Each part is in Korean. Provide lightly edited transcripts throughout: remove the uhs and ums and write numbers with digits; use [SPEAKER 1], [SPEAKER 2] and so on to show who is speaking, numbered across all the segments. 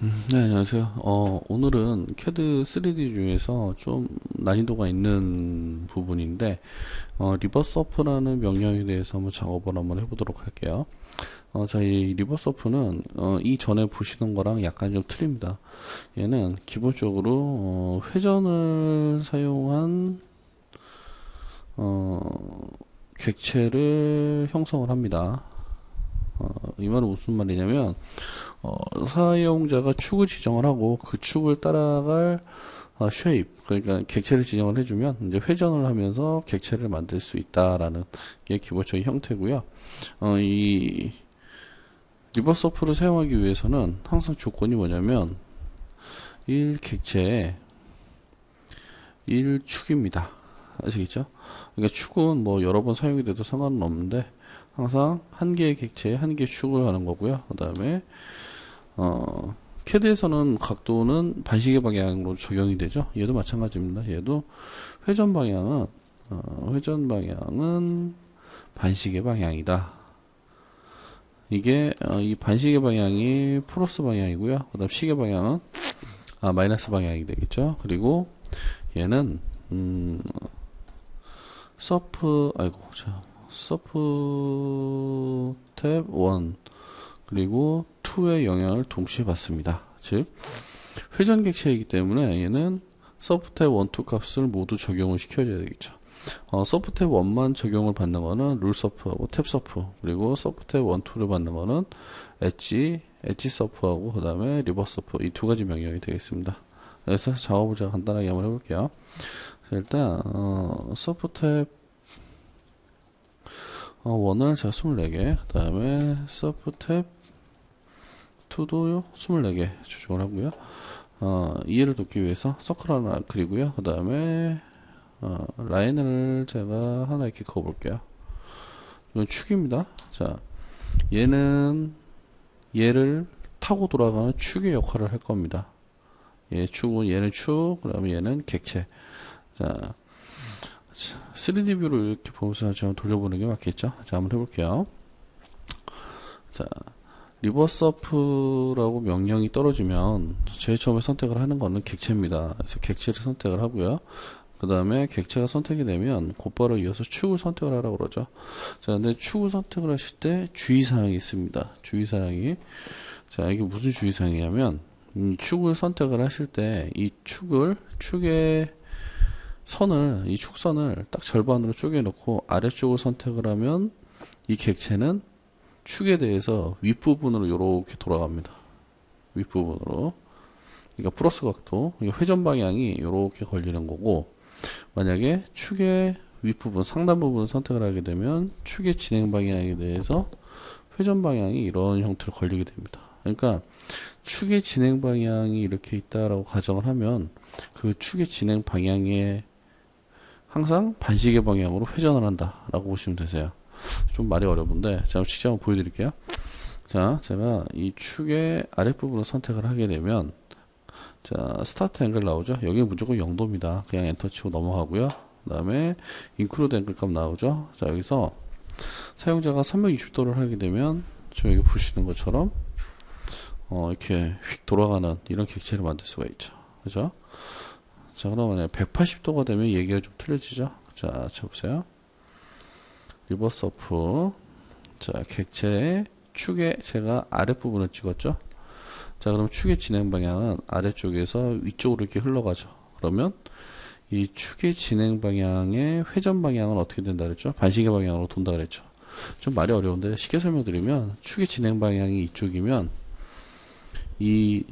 [SPEAKER 1] 네, 안녕하세요. 오늘은 CAD 3D 중에서 좀 난이도가 있는 부분인데, 리버서프라는 명령에 대해서 한번 작업을 한번 해보도록 할게요. 자, 이 리버서프는, 이전에 보시는 거랑 약간 좀 틀립니다. 얘는 기본적으로, 회전을 사용한, 어, 객체를 형성을 합니다. 이 말은 무슨 말이냐면, 사용자가 축을 지정을 하고 그 축을 따라갈 쉐입, 그러니까 객체를 지정을 해주면 이제 회전을 하면서 객체를 만들 수 있다라는 게 기본적인 형태고요. 이 리버서프를 사용하기 위해서는 항상 조건이 뭐냐면 1객체에 1축입니다. 아시겠죠? 그러니까 축은 뭐 여러 번 사용이 돼도 상관은 없는데 항상 한 개의 객체에 한 개의 축을 하는 거고요. 그 다음에 캐드에서는 각도는 반시계 방향으로 적용이 되죠. 얘도 마찬가지입니다. 얘도 회전 방향은 반시계 방향이다. 이게 이 반시계 방향이 플러스 방향이고요. 그다음 시계 방향은 마이너스 방향이 되겠죠. 그리고 얘는 서프 탭 1 그리고 2의 영향을 동시에 받습니다. 즉 회전 객체이기 때문에 얘는 서프탭 1, 2 값을 모두 적용을 시켜줘야 되겠죠. 서프탭 1만 적용을 받는 거는 룰서프하고 탭서프, 그리고 서프탭 1, 2를 받는 거는 엣지 서프하고 그 다음에 리버서프, 이 두 가지 명령이 되겠습니다. 그래서 작업을 제가 간단하게 한번 해볼게요. 자, 일단 서프탭 1을 제가 24개, 그 다음에 서프탭 2도 24개 조정을 하고요. 이해를 돕기 위해서 서클 하나 그리고요. 그 다음에 라인을 제가 하나 이렇게 그어볼게요. 이건 축입니다. 자, 얘는 얘를 타고 돌아가는 축의 역할을 할 겁니다. 얘는 축, 그 다음에 얘는 객체. 자, 3D 뷰로 이렇게 보면서 한번 돌려보는 게 맞겠죠? 자, 한번 해볼게요. 자, 리버서프라고 명령이 떨어지면 제일 처음에 선택을 하는 거는 객체입니다. 그래서 객체를 선택을 하고요. 그 다음에 객체가 선택이 되면 곧바로 이어서 축을 선택을 하라고 그러죠. 자, 근데 축을 선택을 하실 때 주의사항이 있습니다. 주의사항이. 자, 이게 무슨 주의사항이냐면, 이 축을 선택을 하실 때, 이 축의 이 축선을 딱 절반으로 쪼개놓고 아래쪽을 선택을 하면, 이 객체는 축에 대해서 윗부분으로 이렇게 돌아갑니다. 윗부분으로. 그러니까 플러스 각도, 회전 방향이 이렇게 걸리는 거고, 만약에 축의 윗부분, 상단 부분을 선택을 하게 되면 축의 진행 방향에 대해서 회전 방향이 이런 형태로 걸리게 됩니다. 그러니까 축의 진행 방향이 이렇게 있다라고 가정을 하면 그 축의 진행 방향에 항상 반시계 방향으로 회전을 한다라고 보시면 되세요. 좀 말이 어려운데 제가 직접 한번 보여드릴게요. 자, 제가 이 축의 아랫부분을 선택을 하게 되면 자, 스타트 앵글 나오죠? 여기 무조건 0도입니다. 그냥 엔터 치고 넘어가고요. 그 다음에 인클루드 앵글 값 나오죠? 자, 여기서 사용자가 360도를 하게 되면 저 여기 보시는 것처럼 이렇게 휙 돌아가는 이런 객체를 만들 수가 있죠. 그죠? 자, 그러면 180도가 되면 얘기가 좀 틀려지죠? 자, 쳐보세요. 리버서프. 자, 객체의 축에 제가 아랫부분을 찍었죠? 자, 그럼 축의 진행 방향은 아래쪽에서 위쪽으로 이렇게 흘러가죠. 그러면 이 축의 진행 방향의 회전 방향은 어떻게 된다 그랬죠? 반시계 방향으로 돈다 그랬죠. 좀 말이 어려운데 쉽게 설명드리면 축의 진행 방향이 이쪽이면 이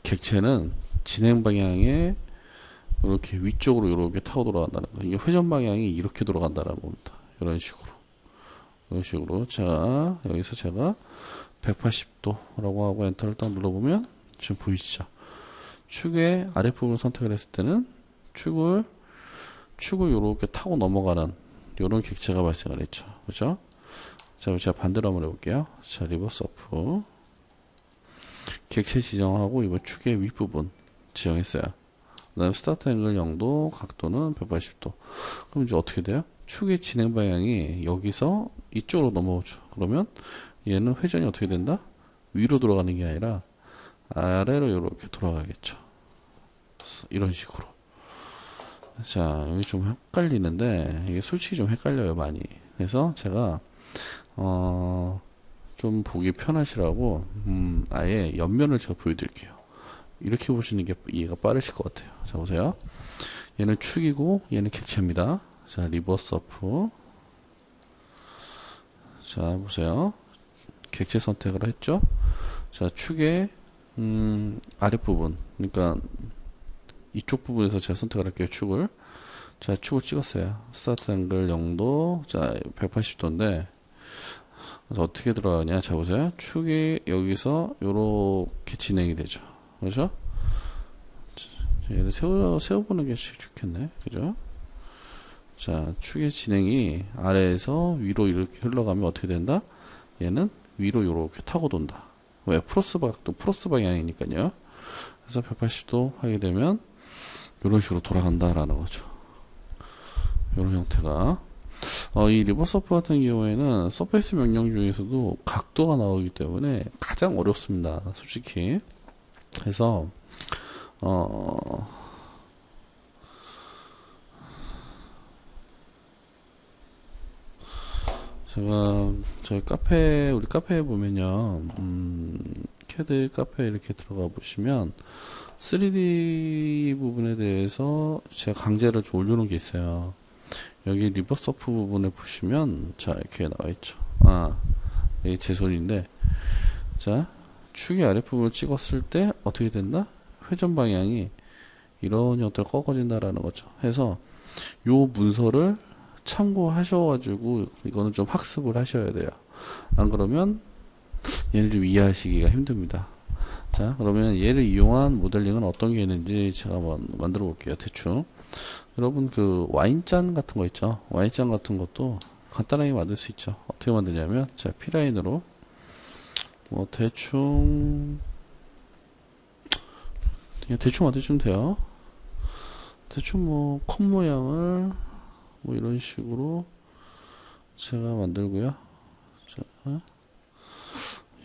[SPEAKER 1] 객체는 진행 방향에 이렇게 위쪽으로 이렇게 타고 돌아간다는 거. 이게 회전 방향이 이렇게 돌아간다는 겁니다. 이런 식으로. 이런 식으로. 자, 여기서 제가 180도라고 하고 엔터를 딱 눌러보면 지금 보이시죠? 축의 아랫부분을 선택을 했을 때는 축을 이렇게 타고 넘어가는 이런 객체가 발생을 했죠. 그죠? 자, 제가 반대로 한번 해볼게요. 자, 리버서프. 객체 지정하고 이번 축의 윗부분 지정했어요. 그 다음에 스타트 앵글 0도, 각도는 180도. 그럼 이제 어떻게 돼요? 축의 진행 방향이 여기서 이쪽으로 넘어오죠. 그러면 얘는 회전이 어떻게 된다? 위로 돌아가는 게 아니라 아래로 이렇게 돌아가겠죠. 이런 식으로. 자, 여기 좀 헷갈리는데, 이게 솔직히 좀 헷갈려요, 많이. 그래서 제가, 좀 보기 편하시라고, 아예 옆면을 제가 보여드릴게요. 이렇게 보시는 게 이해가 빠르실 것 같아요. 자, 보세요. 얘는 축이고, 얘는 객체입니다. 자, 리버스 어프. 자, 보세요. 객체 선택을 했죠? 자, 축의, 아랫부분. 그러니까, 이쪽 부분에서 제가 선택을 할게요, 축을. 자, 축을 찍었어요. 스타트 앵글 0도, 자, 180도인데, 어떻게 들어가냐? 자, 보세요. 축이 여기서 요렇게 진행이 되죠. 그죠? 얘를 세워보는 게 좋겠네. 그죠? 자, 축의 진행이 아래에서 위로 이렇게 흘러가면 어떻게 된다? 얘는 위로 요렇게 타고 돈다. 왜? 플러스 방향이니까요. 그래서 180도 하게 되면 이런 식으로 돌아간다라는 거죠. 이런 형태가. 이 리버서프 같은 경우에는 서페이스 명령 중에서도 각도가 나오기 때문에 가장 어렵습니다. 솔직히. 그래서 제가 저희 우리 카페에 보면요, 캐드 카페 이렇게 들어가 보시면 3D 부분에 대해서 제가 강제로 좀 올려놓은 게 있어요. 여기 리버서프 부분에 보시면, 자, 이렇게 나와 있죠. 이게 제 손인데, 자, 축의 아랫부분을 찍었을 때 어떻게 된다? 회전 방향이 이런 형태로 꺾어진다라는 거죠. 해서 요 문서를 참고하셔가지고 이거는 좀 학습을 하셔야 돼요. 안 그러면 얘를 좀 이해하시기가 힘듭니다. 자, 그러면 얘를 이용한 모델링은 어떤 게 있는지 제가 한번 만들어 볼게요. 대충. 여러분 그 와인잔 같은 거 있죠. 와인잔 같은 것도 간단하게 만들 수 있죠. 어떻게 만드냐면, 자, P라인으로 뭐 대충 그냥 대충 만드시면 돼요. 대충 뭐 컵 모양을 뭐 이런 식으로 제가 만들고요. 자,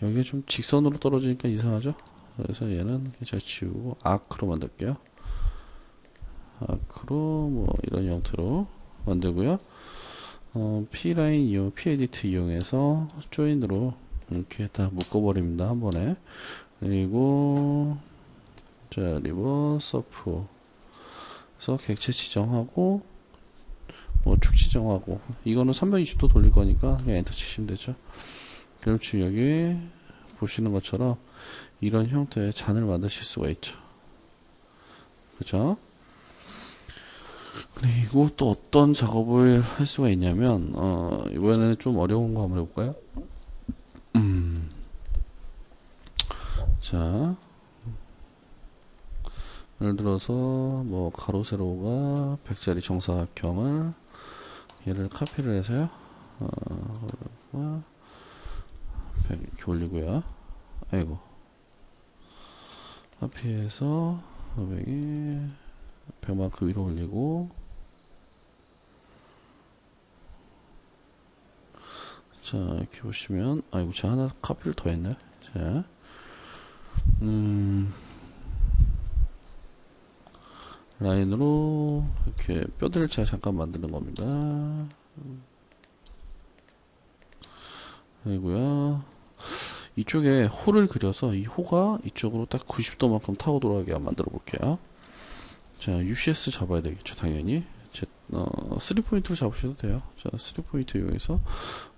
[SPEAKER 1] 여기에 좀 직선으로 떨어지니까 이상하죠? 그래서 얘는 제가 지우고 아크로 만들게요. 아크로 뭐 이런 형태로 만들고요. P라인 이용, P-에디트 이용해서 조인으로 이렇게 다 묶어버립니다. 한 번에. 그리고 자, 리버서프 그래서 객체 지정하고 뭐 축 지정하고, 이거는 320도 돌릴 거니까 그냥 엔터 치시면 되죠. 그럼 지금 여기 보시는 것처럼 이런 형태의 잔을 만드실 수가 있죠. 그죠? 그리고 또 어떤 작업을 할 수가 있냐면, 이번에는 좀 어려운 거 한번 해볼까요? 자, 예를 들어서 뭐 가로 세로가 100짜리 정사각형을 얘를 카피를 해서요. 100 이렇게 올리고요. 아이고. 카피해서 500이 100만큼 위로 올리고, 자, 이렇게 보시면, 아이고, 제가 하나 카피를 더 했네. 자, 라인으로 이렇게 뼈대를 제가 잠깐 만드는 겁니다. 그리고요, 이쪽에 호를 그려서 이 호가 이쪽으로 딱 90도만큼 타고 돌아가게 만들어 볼게요. 자, UCS 잡아야 되겠죠, 당연히. 3포인트로 잡으셔도 돼요. 자, 3포인트 이용해서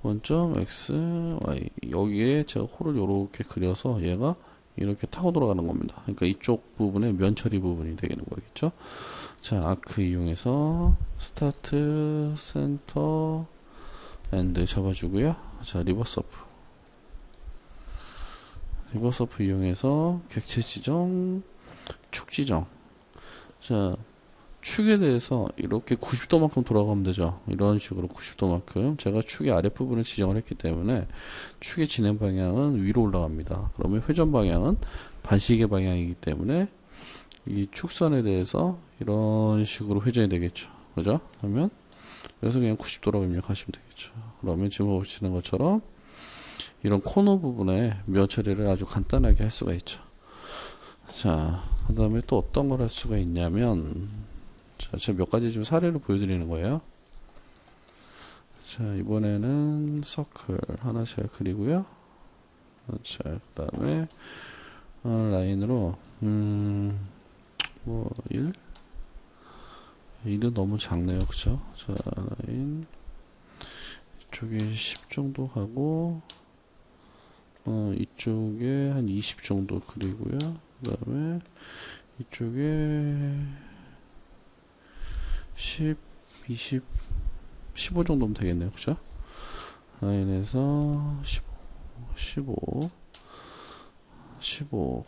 [SPEAKER 1] 원점 X, Y. 여기에 제가 호를 이렇게 그려서 얘가 이렇게 타고 돌아가는 겁니다. 그러니까 이쪽 부분에 면 처리 부분이 되는 거겠죠. 자, 아크 이용해서 스타트, 센터, 엔드 잡아주고요. 자, 리버서프 이용해서 객체 지정, 축 지정. 자, 축에 대해서 이렇게 90도만큼 돌아가면 되죠. 이런 식으로 90도만큼. 제가 축의 아랫부분을 지정을 했기 때문에 축의 진행 방향은 위로 올라갑니다. 그러면 회전 방향은 반시계 방향이기 때문에 이 축선에 대해서 이런 식으로 회전이 되겠죠. 그죠? 그러면 그래서 그냥 90도라고 입력하시면 되겠죠. 그러면 지금 보시는 것처럼 이런 코너 부분에 면 처리를 아주 간단하게 할 수가 있죠. 자, 그 다음에 또 어떤 걸 할 수가 있냐면, 자, 제가 몇 가지 좀 사례를 보여드리는 거예요. 자, 이번에는 서클 하나 제가 그리고요. 자, 그 다음에 라인으로 뭐 1은 너무 작네요, 그쵸? 자, 라인 이쪽에 10 정도 가고 이쪽에 한 20 정도 그리고요. 그 다음에 이쪽에 10, 20, 15 정도면 되겠네요, 그쵸? 라인에서 15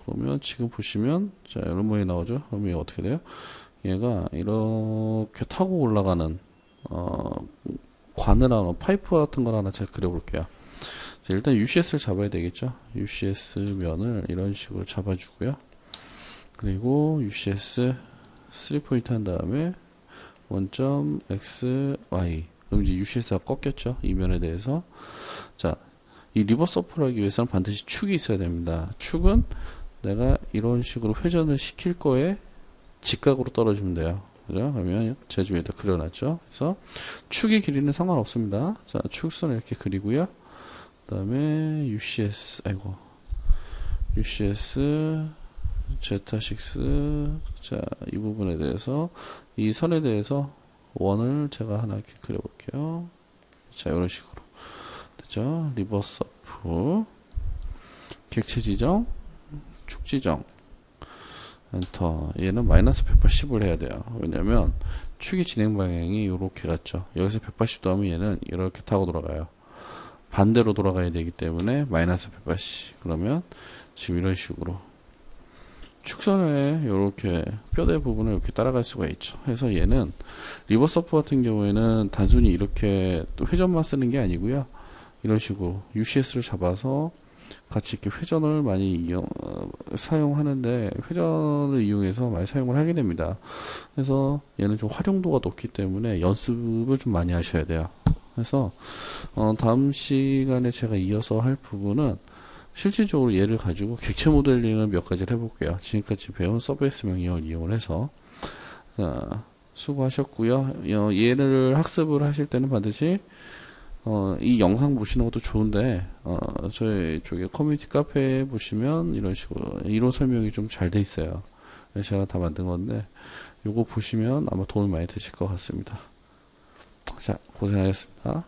[SPEAKER 1] 그러면 지금 보시면 자 이런 모양이 나오죠. 그러면 얘가 어떻게 돼요? 얘가 이렇게 타고 올라가는 관을 하나 파이프 같은 걸 하나 제가 그려볼게요. 자, 일단 UCS를 잡아야 되겠죠. UCS 면을 이런 식으로 잡아주고요. 그리고 UCS 3포인트 한 다음에 원점 XY 그럼 이제 UCS가 꺾였죠. 이 면에 대해서. 자, 이 리버서프를 하기 위해서는 반드시 축이 있어야 됩니다. 축은 내가 이런 식으로 회전을 시킬 거에 직각으로 떨어지면 돼요. 그죠? 그러면 제가 지금 여기다 그려놨죠. 그래서 축의 길이는 상관없습니다. 자, 축선을 이렇게 그리고요. 그 다음에 UCS, UCS Z6 자, 이 부분에 대해서 이 선에 대해서 원을 제가 하나 이렇게 그려볼게요. 자, 이런 식으로 됐죠? 리버스 어프 객체 지정 축 지정 엔터. 얘는 마이너스 180을 해야 돼요. 왜냐면 축의 진행 방향이 이렇게 갔죠. 여기서 180도 하면 얘는 이렇게 타고 돌아가요. 반대로 돌아가야 되기 때문에 마이너스 180. 그러면 지금 이런 식으로 축선에 이렇게 뼈대 부분을 이렇게 따라갈 수가 있죠. 그래서 얘는 리버서프 같은 경우에는 단순히 이렇게 또 회전만 쓰는 게 아니고요. 이런 식으로 UCS를 잡아서 같이 이렇게 회전을 많이 사용하는데 회전을 이용해서 많이 사용을 하게 됩니다. 그래서 얘는 좀 활용도가 높기 때문에 연습을 좀 많이 하셔야 돼요. 그래서 다음 시간에 제가 이어서 할 부분은 실질적으로 얘를 가지고 객체 모델링을 몇 가지를 해볼게요. 지금까지 배운 서브에스 명령을 이용을 해서 수고하셨고요. 얘를 학습을 하실 때는 반드시 이 영상 보시는 것도 좋은데 저희 쪽에 커뮤니티 카페에 보시면 이런 식으로 이론 설명이 좀 잘 돼 있어요. 제가 다 만든 건데 요거 보시면 아마 도움이 많이 되실 것 같습니다. 자, 고생하셨습니다.